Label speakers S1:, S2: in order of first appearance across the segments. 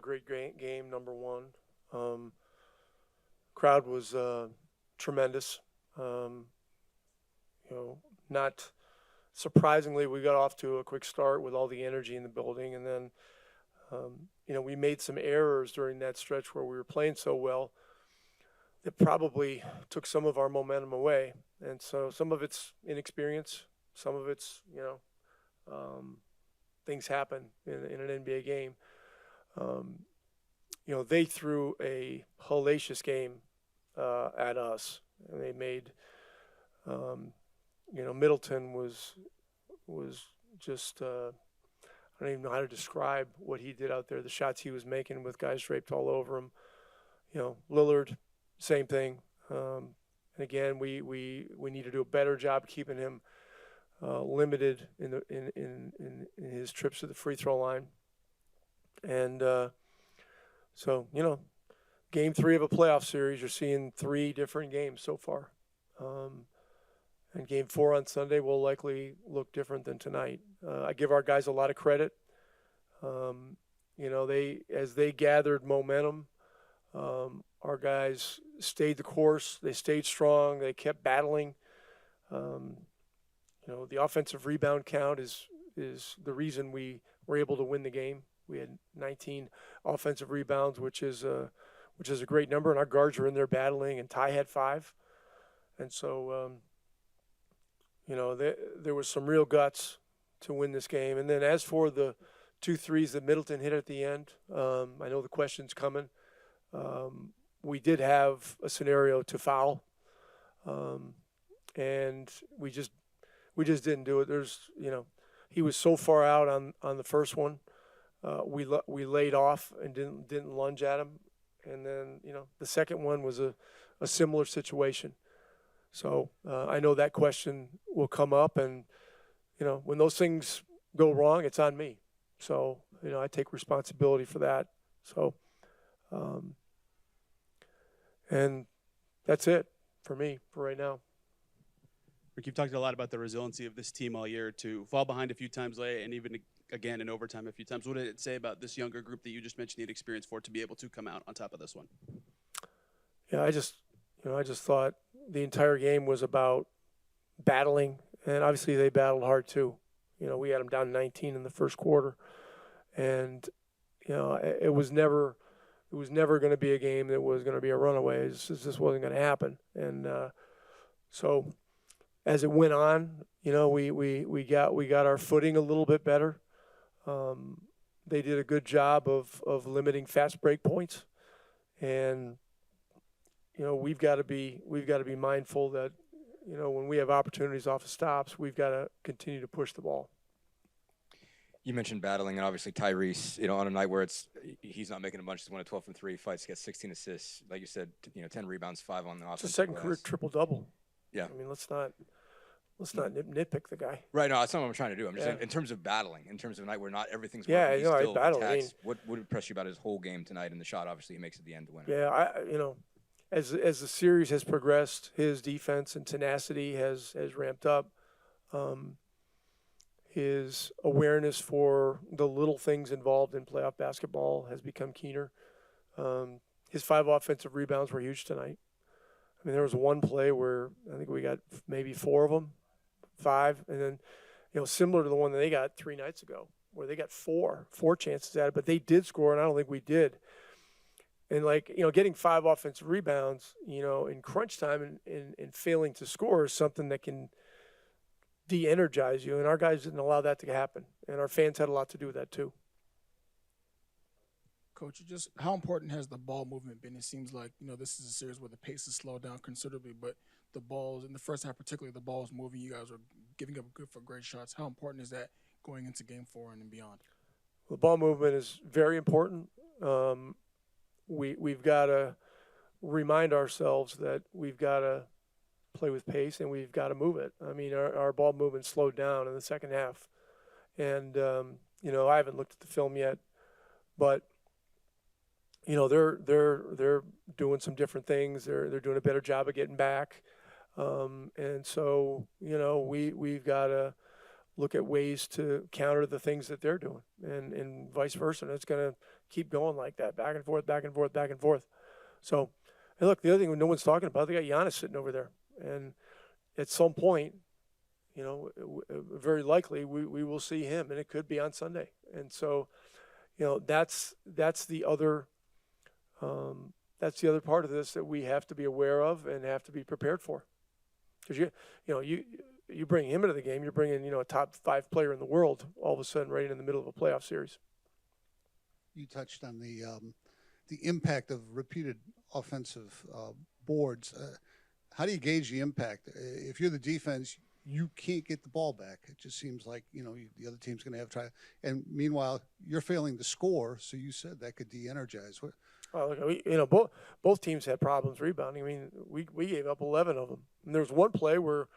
S1: great game, number one. Crowd was tremendous. Not surprisingly, we got off to a quick start with all the energy in the building, and then we made some errors during that stretch where we were playing so well that probably took some of our momentum away. And so some of it's inexperience, some of it's things happen in an NBA game. They threw a hellacious game at us, and they made Middleton was just I don't even know how to describe what he did out there, the shots he was making with guys draped all over him. Lillard, same thing. And again, we need to do a better job keeping him limited in his trips to the free throw line. And so, game 3 of a playoff series, you're seeing 3 different games so far. And game 4 on Sunday will likely look different than tonight. I give our guys a lot of credit. As they gathered momentum, our guys stayed the course. They stayed strong. They kept battling. The offensive rebound count is the reason we were able to win the game. We had 19 offensive rebounds, which is a great number, and our guards were in there battling, and Ty had 5. And so, there was some real guts to win this game. And then as for the 2 threes that Middleton hit at the end, I know the question's coming. We did have a scenario to foul, and we just didn't do it. He was so far out on the first one. We laid off and didn't lunge at him, and then the second one was a similar situation. So I know that question will come up, and when those things go wrong, it's on me. So I take responsibility for that. So and that's it for me for right now.
S2: Rick, you've talked a lot about the resiliency of this team all year, to fall behind a few times late and even again in overtime a few times. What did it say about this younger group that you just mentioned you had experience for to be able to come out on top of this one?
S1: Yeah, I just thought the entire game was about battling, and obviously they battled hard too. We had them down 19 in the first quarter, and it was never going to be a game that was going to be a runaway. It just wasn't going to happen. And so as it went on, we got our footing a little bit better. They did a good job of limiting fast break points, and we've got to be mindful that when we have opportunities off of stops, we've got to continue to push the ball.
S3: You mentioned battling, and obviously Tyrese, on a night where he's not making a bunch, he's 1 of 12 from 3 fights, gets 16 assists, like you said, 10 rebounds, 5 on the offense.
S1: It's a second career triple-double.
S3: Yeah.
S1: I mean, let's not nitpick the guy.
S3: Right. No, that's not what I'm trying to do. I'm just saying, in terms of battling, in terms of a night where not everything's
S1: working,
S3: he's still
S1: battled.
S3: attacks. What impressed you about his whole game tonight and the shot? Obviously, he makes at the end to win it.
S1: Yeah, as the series has progressed, his defense and tenacity has ramped up. His awareness for the little things involved in playoff basketball has become keener. His 5 offensive rebounds were huge tonight. I mean, there was one play where I think we got maybe 4 of them, 5, and then, similar to the one that they got 3 nights ago, where they got 4 chances at it, but they did score, and I don't think we did. And getting 5 offensive rebounds, in crunch time and failing to score is something that can de-energize you, and our guys didn't allow that to happen, and our fans had a lot to do with that too.
S4: Coach, just how important has the ball movement been? It seems like, this is a series where the pace has slowed down considerably, but the balls, in the first half particularly, the ball's moving. You guys are giving up good for great shots. How important is that going into game 4 and beyond?
S1: The ball movement is very important. We've got to remind ourselves that we've got to play with pace and we've got to move it. I mean, our ball movement slowed down in the second half. And, I haven't looked at the film yet, but they're doing some different things. They're doing a better job of getting back, and so we've got to look at ways to counter the things that they're doing, and vice versa. And it's going to keep going like that, back and forth, back and forth, back and forth. So, and look, the other thing no one's talking about, they got Giannis sitting over there, and at some point, you know, very likely we will see him, and it could be on Sunday. And so, you know, that's the other part of this that we have to be aware of and have to be prepared for. Because you bring him into the game, you're bringing, you know, a top 5 player in the world all of a sudden right in the middle of a playoff series.
S5: You touched on the impact of repeated offensive boards. How do you gauge the impact? If you're the defense, you can't get the ball back. It just seems like, you know, the other team's going to have to try. And meanwhile, you're failing to score, so you said that could de-energize.
S1: Well, both teams had problems rebounding. I mean, we gave up 11 of them. And there was one play where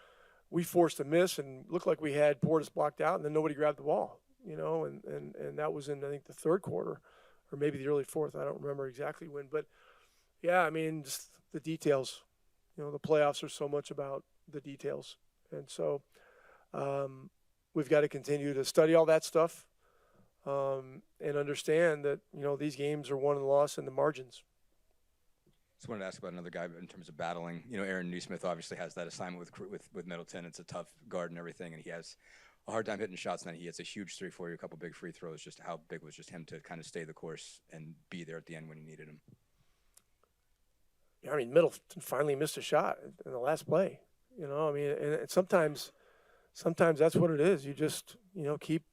S1: we forced a miss and looked like we had Portis blocked out, and then nobody grabbed the ball, you know, and that was in, I think, the third quarter or maybe the early fourth. I don't remember exactly when. But, yeah, I mean, just the details. You know, the playoffs are so much about the details. And so we've got to continue to study all that stuff and understand that, you know, these games are won and lost in the margins.
S3: Just wanted to ask about another guy in terms of battling. You know, Aaron Nesmith obviously has that assignment with Middleton. It's a tough guard and everything, and he has a hard time hitting shots. And then he hits a huge three for you, a couple big free throws. Just how big was just him to kind of stay the course and be there at the end when you needed him?
S1: Yeah, I mean, Middleton finally missed a shot in the last play. You know, I mean, and sometimes that's what it is. You just, you know, keep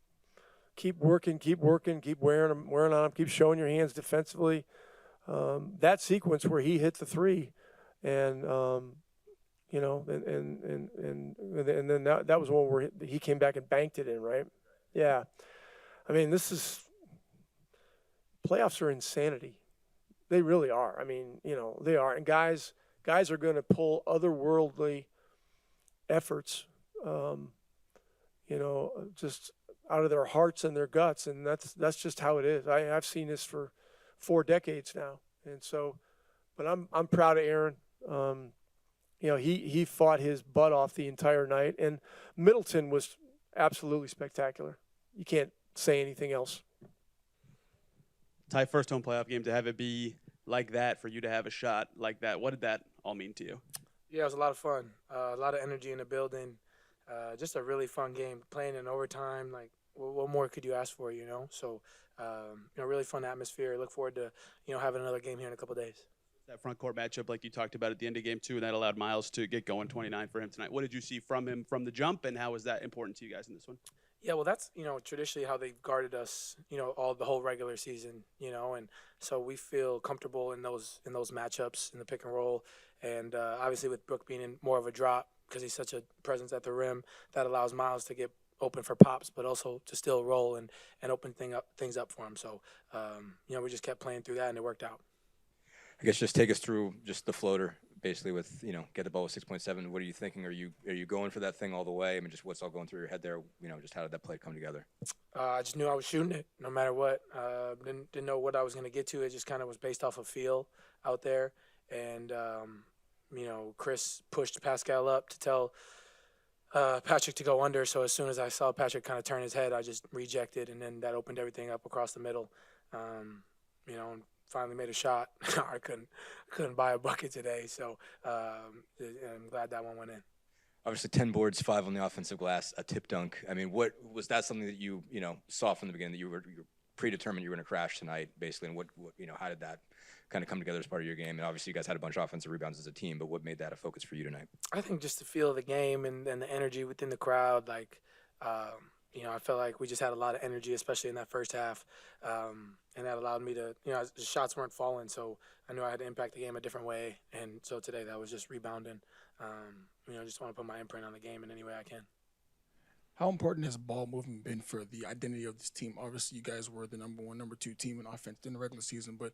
S1: working, keep wearing on them, keep showing your hands defensively. That sequence where he hit the three, and you know, and then that was one where he came back and banked it in, right? Yeah, I mean, playoffs are insanity. They really are. I mean, you know, they are, and guys are going to pull otherworldly efforts, you know, just out of their hearts and their guts, and that's just how it is. I've seen this for 4 decades now, and so, but I'm proud of Aaron. You know, he fought his butt off the entire night, and Middleton was absolutely spectacular. You can't say anything else.
S2: Ty, first home playoff game, to have it be like that, for you to have a shot like that, what did that all mean to you?
S6: Yeah, it was a lot of fun. A lot of energy in the building. Just a really fun game. Playing in overtime, like, what more could you ask for, you know? So, you know, really fun atmosphere. Look forward to, you know, having another game here in a couple of days.
S2: That front court matchup, like you talked about at the end of game 2, and that allowed Myles to get going 29 for him tonight. What did you see from him from the jump, and how was that important to you guys in this one?
S6: Yeah, well, that's, you know, traditionally how they've guarded us, you know, the whole regular season, you know, and so we feel comfortable in those matchups in the pick and roll, and obviously with Brook being in more of a drop because he's such a presence at the rim, that allows Myles to get open for pops, but also to still roll and open things up for him. So, you know, we just kept playing through that, and it worked out.
S3: I guess just take us through just the floater, basically, with, you know, get the ball with 6.7. What are you thinking? Are you going for that thing all the way? I mean, just what's all going through your head there? You know, just how did that play come together?
S6: I just knew I was shooting it no matter what. Didn't know what I was going to get to. It just kind of was based off of feel out there. And, you know, Chris pushed Pascal up to tell Patrick to go under. So as soon as I saw Patrick kind of turn his head, I just rejected, and then that opened everything up across the middle. You know, and finally made a shot. I couldn't buy a bucket today, so I'm glad that one went in.
S3: Obviously, 10 boards, 5 on the offensive glass, a tip dunk. I mean, what was that something that you saw from the beginning, that you were predetermined you were going to crash tonight, basically? And what how did that kind of come together as part of your game? And obviously, you guys had a bunch of offensive rebounds as a team, but what made that a focus for you tonight?
S6: I think just the feel of the game and the energy within the crowd. Like, you know, I felt like we just had a lot of energy, especially in that first half, and that allowed me to, you know, the shots weren't falling, so I knew I had to impact the game a different way. And so today that was just rebounding. You know, just want to put my imprint on the game in any way I can.
S4: How important has ball movement been for the identity of this team? Obviously, you guys were the number 1, number 2 team in offense in the regular season, but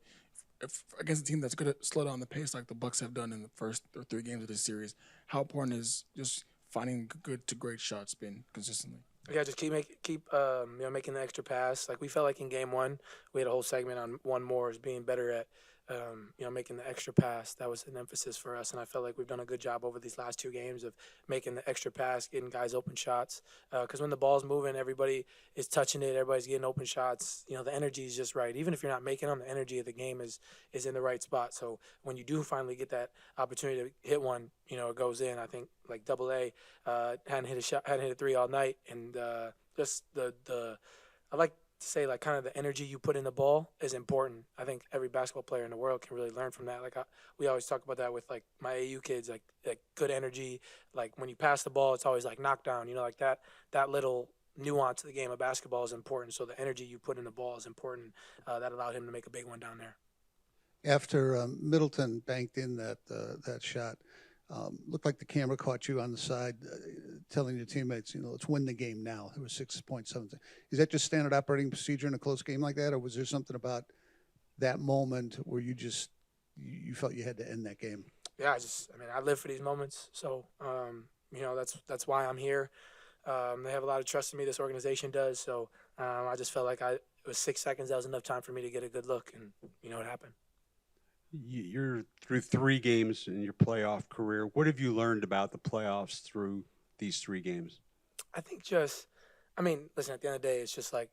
S4: if against a team that's going to slow down the pace like the Bucks have done in the first 3 games of this series, how important is just finding good to great shots been consistently?
S6: Yeah, just keep you know, making the extra pass. Like we felt like in game 1, we had a whole segment on one more as being better making the extra pass. That was an emphasis for us, and I felt like we've done a good job over these last 2 games of making the extra pass, getting guys open shots. Because when the ball's moving, everybody is touching it, everybody's getting open shots. The energy is just right. Even if you're not making them, the energy of the game is in the right spot. So when you do finally get that opportunity to hit one, it goes in. I think like Double A hadn't hit a 3 all night, and just I like to say like kind of the energy you put in the ball is important. I think every basketball player in the world can really learn from that. Like we always talk about that with like my AU kids, like good energy. Like when you pass the ball, it's always like knockdown. Like that little nuance of the game of basketball is important. So the energy you put in the ball is important. That allowed him to make a big one down there.
S5: After Middleton banked in that shot, looked like the camera caught you on the side telling your teammates, let's win the game now. There was 6.7. Is that just standard operating procedure in a close game like that, or was there something about that moment where you felt you had to end that game?
S6: Yeah, I live for these moments. So, that's why I'm here. They have a lot of trust in me. This organization does. So I just felt like it was 6 seconds. That was enough time for me to get a good look, and it happened.
S7: You're through 3 games in your playoff career. What have you learned about the playoffs through these 3 games?
S6: I think listen, at the end of the day, it's just like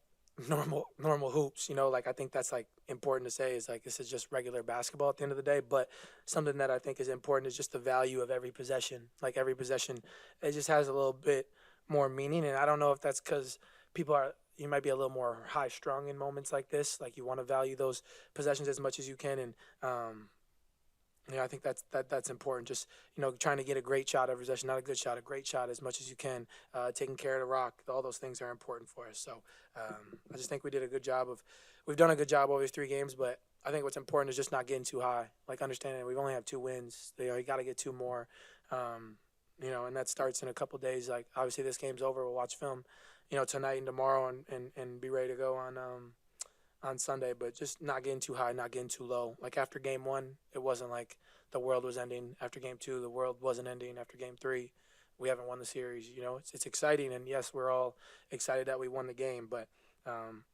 S6: normal hoops, like I think that's like important to say is like this is just regular basketball at the end of the day. But something that I think is important is just the value of every possession. Like every possession, it just has a little bit more meaning. And I don't know if that's because you might be a little more high strung in moments like this. Like you want to value those possessions as much as you can. And, I think that's important. Just, trying to get a great shot every possession, not a good shot, a great shot as much as you can, taking care of the rock. All those things are important for us. So I just think we've done a good job over these 3 games, but I think what's important is just not getting too high. Like understanding we've only have 2 wins. You got to get 2 more, and that starts in a couple days. Like obviously this game's over. We'll watch film, tonight and tomorrow and be ready to go on Sunday, but just not getting too high, not getting too low. Like after game 1, it wasn't like the world was ending. After game 2, the world wasn't ending. After game 3, we haven't won the series. It's exciting, and yes, we're all excited that we won the game, but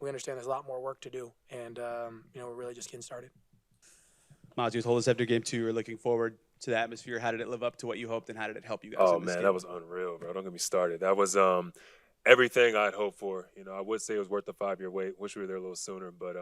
S6: we understand there's a lot more work to do, and we're really just getting started.
S2: Myles, you told us after game 2 you're looking forward to the atmosphere. How did it live up to what you hoped, and how did it help you guys?
S8: Oh
S2: in this
S8: man,
S2: game?
S8: that was unreal, bro. Don't get me started. That was everything I'd hoped for. I would say it was worth the 5-year wait. Wish we were there a little sooner, but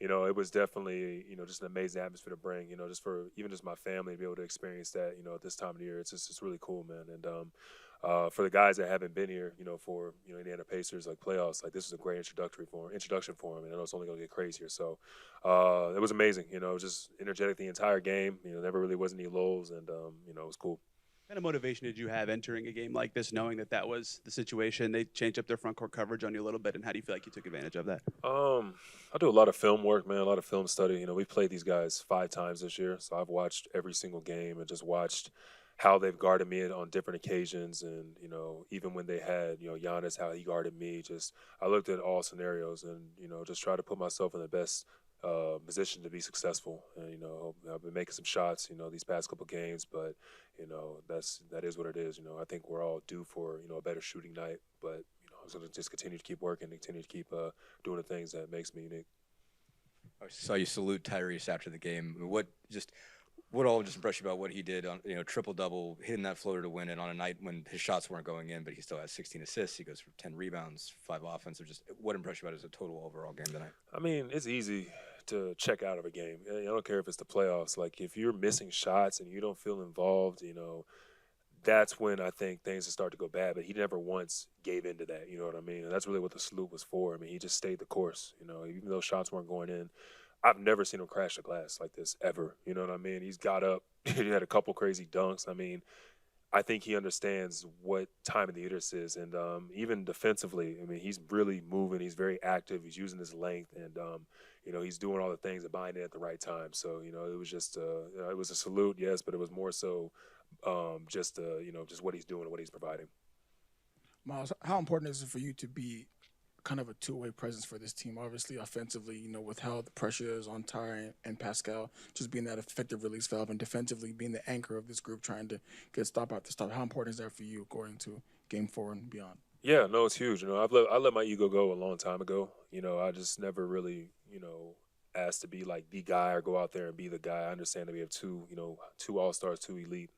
S8: it was definitely just an amazing atmosphere to bring. Just for just my family to be able to experience that. At this time of the year, it's really cool, man. And for the guys that haven't been here, for Indiana Pacers like playoffs, like this is a great introduction for them, and I know it's only gonna get crazier. So it was amazing. It was just energetic the entire game. Never really was any lulls, and it was cool.
S2: What kind of motivation did you have entering a game like this, knowing that was the situation? They changed up their front court coverage on you a little bit, and how do you feel like you took advantage of that?
S8: I do a lot of film work, man, a lot of film study. We've played these guys 5 times this year, so I've watched every single game and just watched how they've guarded me on different occasions. And, even when they had, Giannis, how he guarded me, I looked at all scenarios and, just tried to put myself in the best position to be successful. And, I've been making some shots, these past couple games, but, that is what it is. I think we're all due for, a better shooting night, but, I'm going to just continue to keep working, continue to keep doing the things that makes me unique.
S3: I saw you salute Tyrese after the game. What all just impressed you about what he did on triple-double, hitting that floater to win it on a night when his shots weren't going in, but he still has 16 assists. He goes for 10 rebounds, 5 offensive. Just what impressed you about as a total overall game tonight?
S8: It's easy to check out of a game. I don't care if it's the playoffs. Like if you're missing shots and you don't feel involved, that's when I think things start to go bad. But he never once gave into that. You know what I mean? And that's really what the salute was for. He just stayed the course. Even though shots weren't going in. I've never seen him crash the glass like this ever. You know what I mean? He's got up. He had a couple crazy dunks. I think he understands what time of the year this is. And even defensively, he's really moving. He's very active. He's using his length. And, he's doing all the things and buying it at the right time. So, it was just it was a salute, yes, but it was more so just what he's doing and what he's providing.
S4: Myles, how important is it for you to be kind of a two-way presence for this team? Obviously, offensively, with how the pressure is on Ty and Pascal, just being that effective release valve, and defensively being the anchor of this group, trying to get stop after stop. How important is that for you going to Game 4 and beyond?
S8: Yeah, no, it's huge. I let my ego go a long time ago. I just never really, asked to be like the guy or go out there and be the guy. I understand that we have two all-stars, two elite,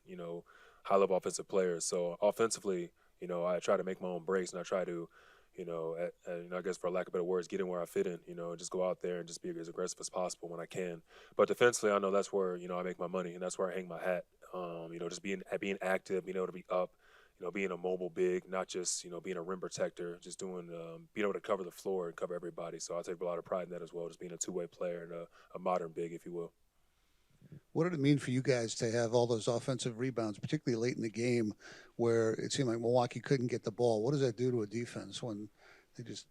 S8: high-level offensive players. So offensively, I try to make my own breaks, and I try to, I guess for lack of better words, get in where I fit in, and just go out there and just be as aggressive as possible when I can. But defensively, I know that's where, I make my money, and that's where I hang my hat. Just being active, being able to be up, being a mobile big, not just, being a rim protector, just being able to cover the floor and cover everybody. So I take a lot of pride in that as well, just being a two-way player and a modern big, if you will.
S5: What did it mean for you guys to have all those offensive rebounds, particularly late in the game, where it seemed like Milwaukee couldn't get the ball? What does that do to a defense when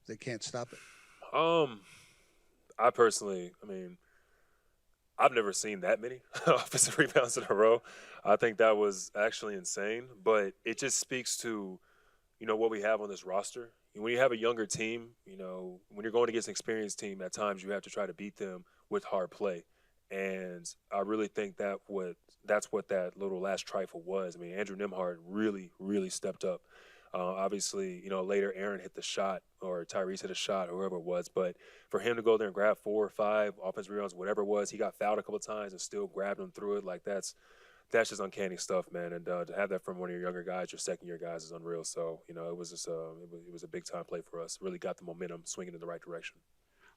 S5: they can't stop it?
S8: I personally, I've never seen that many offensive rebounds in a row. I think that was actually insane, but it just speaks to, what we have on this roster. When you have a younger team, when you're going against an experienced team, at times you have to try to beat them with hard play. And I really think that's what that little last trifle was. Andrew Nembhard really, really stepped up. Obviously, later Aaron hit the shot or Tyrese hit a shot or whoever it was. But for him to go there and grab 4 or 5 offensive rebounds, whatever it was, he got fouled a couple of times and still grabbed them through it. Like that's just uncanny stuff, man. And to have that from one of your younger guys, your second-year guys, is unreal. So, it was just it was a big-time play for us. Really got the momentum swinging in the right direction.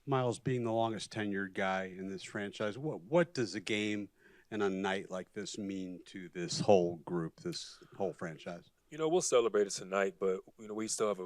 S7: Myles, being the longest tenured guy in this franchise, what does a game and a night like this mean to this whole group, this whole franchise?
S8: We'll celebrate it tonight, but we still have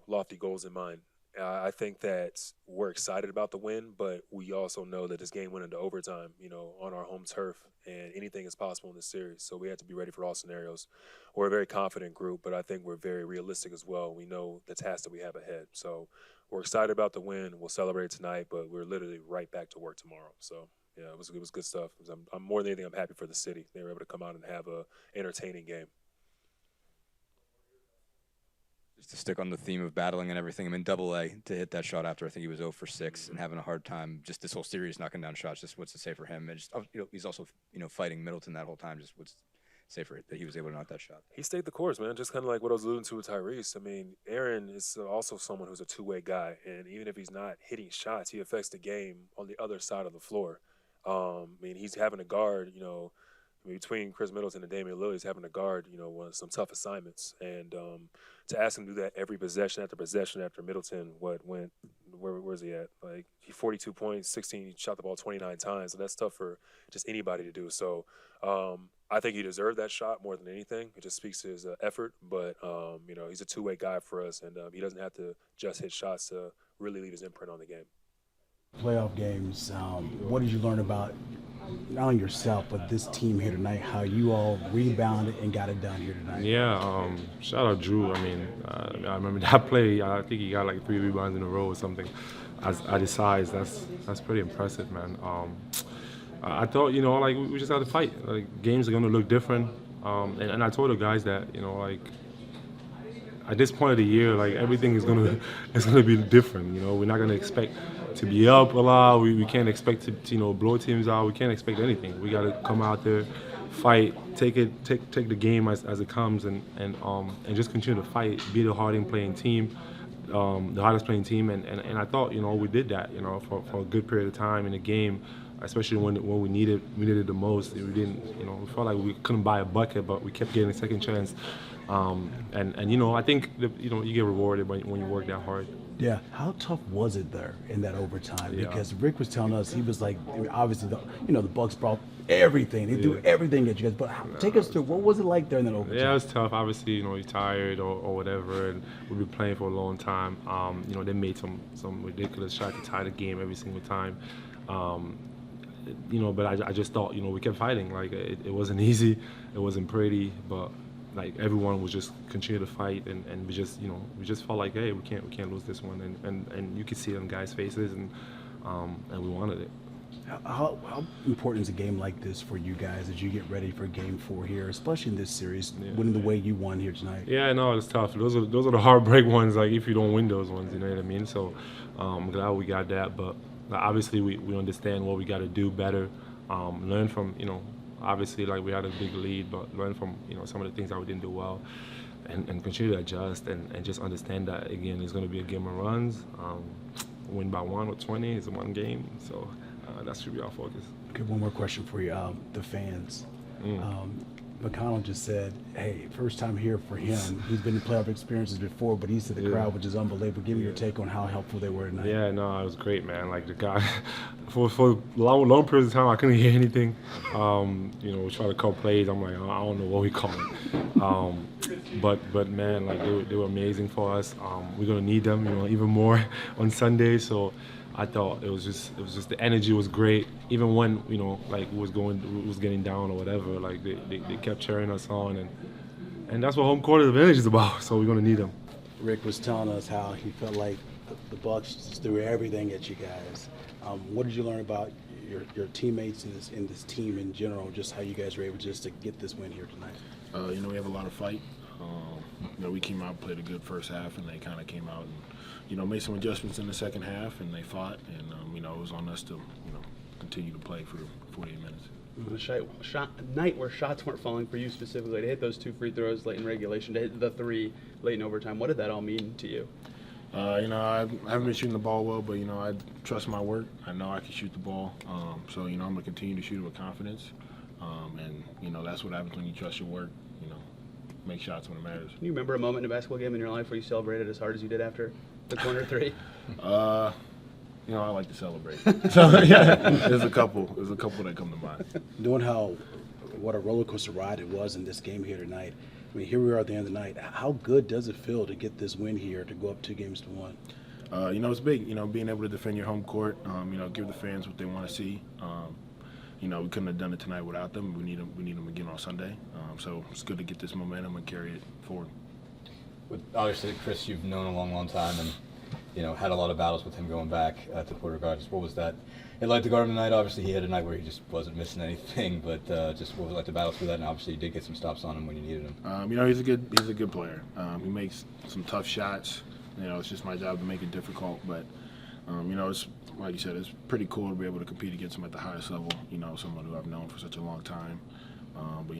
S8: lofty goals in mind. I think that we're excited about the win, but we also know that this game went into overtime, on our home turf, and anything is possible in this series. So we have to be ready for all scenarios. We're a very confident group, but I think we're very realistic as well. We know the task that we have ahead. So we're excited about the win. We'll celebrate tonight, but we're literally right back to work tomorrow. So yeah, it was good stuff. I'm more than anything, I'm happy for the city. They were able to come out and have a entertaining game.
S3: Just to stick on the theme of battling and everything, Double-A, to hit that shot after I think he was 0 for 6 and having a hard time, just this whole series knocking down shots, just what's to say for him? And just, he's also, fighting Middleton that whole time, just what's to say for it that he was able to knock that shot?
S8: He stayed the course, man, just kind of like what I was alluding to with Tyrese. Aaron is also someone who's a two-way guy, and even if he's not hitting shots, he affects the game on the other side of the floor. He's having to guard, between Chris Middleton and Damian Lillard, he's having to guard, some tough assignments. And to ask him to do that every possession after Middleton, where's he at? Like, he 42 points, 16, he shot the ball 29 times. So that's tough for just anybody to do. So I think he deserved that shot more than anything. It just speaks to his effort. But, he's a two-way guy for us, and he doesn't have to just hit shots to really leave his imprint on the game.
S9: Playoff games, what did you learn about not only yourself, but this team here tonight, how you all rebounded and got it done here tonight?
S10: Yeah, shout out Drew. I remember that play. I think he got like 3 rebounds in a row or something. At his size, that's pretty impressive, man. I thought, we just got to fight. Like, games are going to look different. And I told the guys that, at this point of the year, like, everything is gonna be different. We're not gonna expect to be up a lot. We can't expect to blow teams out. We can't expect anything. We gotta come out there, fight, take the game as it comes, and just continue to fight, be the hardest playing team, the hardest playing team. And I thought we did that for a good period of time in the game, especially when we needed it the most. We didn't we felt like we couldn't buy a bucket, but we kept getting a second chance. I think you get rewarded when you work that hard.
S9: Yeah. How tough was it there in that overtime?
S10: Yeah.
S9: Because Rick was telling us, he was like, obviously the Bucks brought everything. They threw everything at you guys. But take us through, what was it like there in that overtime?
S10: Yeah, it was tough. Obviously, you're tired or whatever, and we've been playing for a long time. They made some ridiculous shot to tie the game every single time. But I just thought, we kept fighting. Like, it wasn't easy, it wasn't pretty, but like, everyone was just continue to fight, and we just felt like, hey, we can't lose this one, and you could see it on guys' faces, and we wanted it.
S9: How important is a game like this for you guys as you get ready for Game 4 here, especially in this series, winning the way you won here tonight?
S10: Yeah, no, it's tough. Those are the heartbreak ones. Like, if you don't win those ones, you know what I mean. So I'm glad we got that, but obviously we understand what we got to do better, learn from obviously, like, we had a big lead, but learn from some of the things that we didn't do well, and continue to adjust and just understand that, again, it's going to be a game of runs. Win by 1 or 20 is one game, so that should be our focus.
S9: Okay, one more question for you. The fans. McConnell just said, hey, first time here for him. He's been in playoff experiences before, but he said the crowd was just unbelievable. Give me your take on how helpful they were tonight.
S10: Yeah, no, it was great, man. Like the guy, for long periods of time, I couldn't hear anything. We try to call plays. I'm like, I don't know what we call it. But man, like they were amazing for us. We're gonna need them, even more on Sunday. So I thought it was just the energy was great. Even when like it was getting down or whatever, like they kept cheering us on, and that's what home court advantage is about. So we're gonna need them.
S9: Rick was telling us how he felt like the Bucks just threw everything at you guys. What did you learn about your teammates in this team in general? Just how you guys were able just to get this win here tonight.
S11: We have a lot of fight. We came out, played a good first half, and they kind of came out and made some adjustments in the second half, and they fought, and it was on us to continue to play for 48 minutes.
S2: It was a night where shots weren't falling for you specifically. To hit those 2 free throws late in regulation, to hit the 3 late in overtime. What did that all mean to you?
S11: I haven't been shooting the ball well, but I trust my work. I know I can shoot the ball, so I'm gonna continue to shoot it with confidence, and that's what happens when you trust your work. Make shots when it matters.
S2: Can you remember a moment in a basketball game in your life where you celebrated as hard as you did after the corner 3?
S11: I like to celebrate. So yeah, there's a couple that come to mind.
S9: Knowing what a roller coaster ride it was in this game here tonight. I mean, here we are at the end of the night. How good does it feel to get this win here, to go up 2-1?
S11: It's big. Being able to defend your home court. Give the fans what they want to see. We couldn't have done it tonight without them. We need them again on Sunday. So it's good to get this momentum and carry it forward.
S3: Obviously, Chris, you've known a long time, and had a lot of battles with him going back to Porter Gardens. What was that? It like to guard him tonight. Obviously, he had a night where he just wasn't missing anything. But just what was it like to battle through that? And obviously, you did get some stops on him when you needed him.
S11: He's a good player. He makes some tough shots. It's just my job to make it difficult. But it's like you said, it's pretty cool to be able to compete against him at the highest level. Someone who I've known for such a long time. But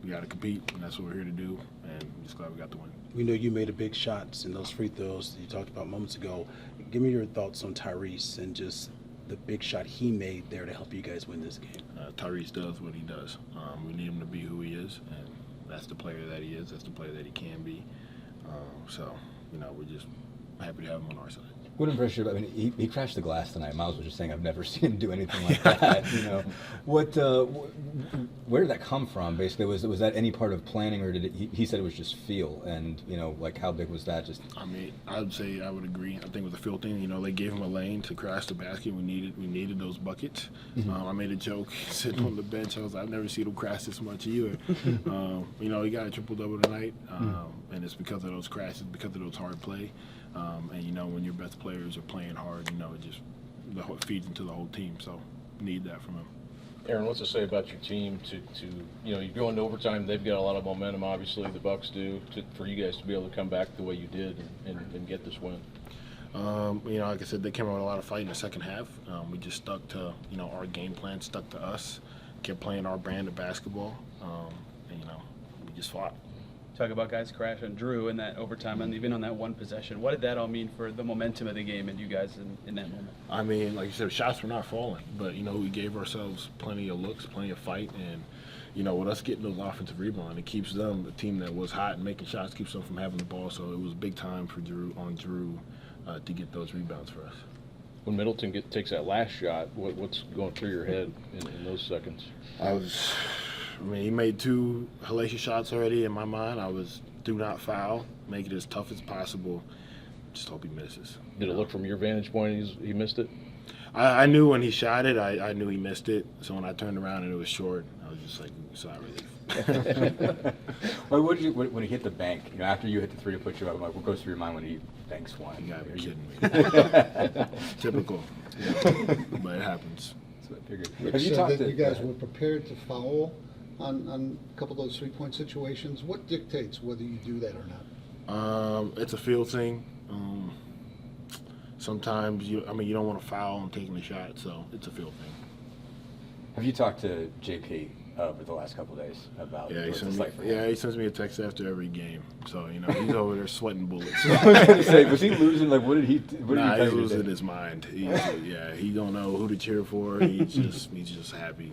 S11: we got to compete, and that's what we're here to do. And I'm just glad we got the win.
S9: We know you made a big shots in those free throws that you talked about moments ago. Give me your thoughts on Tyrese and just the big shot he made there to help you guys win this game.
S11: Tyrese does what he does. We need him to be who he is, and that's the player that he is. That's the player that he can be. We're just happy to have him on our side.
S3: What impressed you? I mean, he crashed the glass tonight. Myles was just saying, I've never seen him do anything like that. Where did that come from? Basically, was that any part of planning, or did he said it was just feel? And how big was that? Just.
S11: I mean, I would agree. I think it was a feel thing. They gave him a lane to crash the basket. We needed those buckets. I made a joke sitting on the bench. I was like, I've never seen him crash this much either. He got a triple double tonight, and it's because of those crashes, because of those hard play. When your best players are playing hard, it just feeds into the whole team. So need that from him.
S12: Aaron, what's it say about your team to you go into overtime? They've got a lot of momentum, obviously. The Bucks do. For you guys to be able to come back the way you did and get this win.
S11: Like I said, they came out with a lot of fight in the second half. We just stuck to our game plan, stuck to us, kept playing our brand of basketball, and we just fought.
S2: Talk about guys crashing. Drew in that overtime and even on that one possession. What did that all mean for the momentum of the game and you guys in that moment?
S11: I mean, like you said, shots were not falling, but we gave ourselves plenty of looks, plenty of fight, and with us getting those offensive rebounds, it keeps them, the team that was hot and making shots, keeps them from having the ball. So it was big time for Drew to get those rebounds for us.
S12: When Middleton takes that last shot, what's going through your head in those seconds?
S11: He made 2 hellacious shots already in my mind. I was do not foul, make it as tough as possible. Just hope he misses.
S12: Did it look from your vantage point he missed it?
S11: I knew when he shot it, I knew he missed it. So when I turned around and it was short, I was just like, sigh of relief.
S3: Well, when he hit the bank, after you hit the 3 to put you up, what goes through your mind when he banks one?
S11: You gotta be kidding me. Typical. But it happens.
S3: That's what I figured.
S5: Have you talked that you guys were prepared to foul on a couple of those 3-point situations? What dictates whether you do that or not?
S11: It's a feel thing. Sometimes you don't want to foul on taking the shot, so it's a feel thing.
S3: Have you talked to JP
S13: over the last couple of days about
S11: Yeah,
S13: what it's like for him.
S11: he sends me a text after every game. So, you know, he's over there sweating bullets.
S13: I was going to say, was he losing? Like, what did he
S11: Nah,
S13: tell
S11: he's
S13: you
S11: losing
S13: today?
S11: his mind. He don't know who to cheer for. He's just happy.